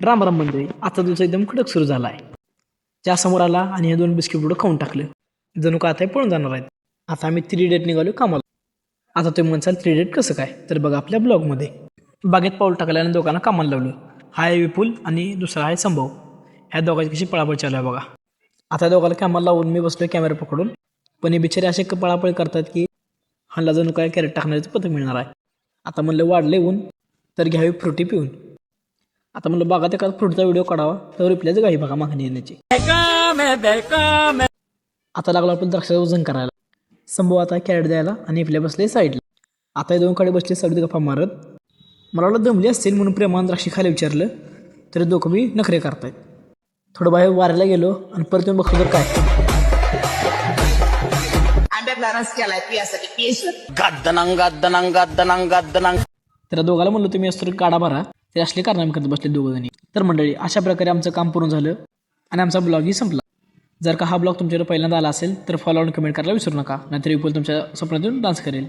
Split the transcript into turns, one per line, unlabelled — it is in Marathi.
राम राम मंडळी, आता दिवस एकदम कडक सुरू झाला आहे. त्या समोर आला आणि हे 2 बिस्किट पुढं खाऊन टाकलं. जणू का आता हे पळून जाणार आहेत. आता आम्ही 3 डेट निघालो कामाला. आता तुम्ही म्हणसाल 3 डेट कसं काय, तर बघा आपल्या ब्लॉगमध्ये. बागेत पाऊल टाकल्याने दोघांना कामाला लावलं. हा आहे विपुल आणि दुसरा आहे संभव. ह्या दोघांची कशी पळापळ चालू आहे बघा. आता दोघांना कामाला लावून मी बसलो कॅमेरा पकडून. पण हे बिचारे असे पळापळ करतात की ह्याला जणू काय कॅरेट टाकण्याचं पथक मिळणार आहे. आता म्हणलं वाढले ऊन तर घ्यावी फ्रुटी पिऊन. आता म्हणलं बागात एखादा फ्रूटचा व्हिडिओ काढावा तर रिप्लायच काही बघा मागणी येण्याची. आता लागलो आपण द्राक्षाचं वजन करायला. संभव आता कॅरेट द्यायला आणि इपल्या बसले साईडला. आता हे 2 कडे बसले सगळी गप्पा मारत. मला वाटलं दमली असतील म्हणून प्रेमान द्राक्षी खाली विचारलं तरी दोघं बी नखरे करतायत. थोडं बाहेर वाऱ्याला गेलो आणि परत येऊन बघतो तर काय तर दोघाला म्हणलं तुम्ही असतो काढा भरा. ते असले कारनामे करत बसले दोघं जणी. तर मंडळी अशा प्रकारे आमचं काम पूर्ण झालं आणि आमचा ब्लॉगही संपला. जर का हा ब्लॉग तुमच्याकडे पहिल्यांदा आला असेल तर फॉलो आणि कमेंट करायला विसरू नका, नाहीतर विपुल तुमच्या स्वप्नातून डान्स करेल.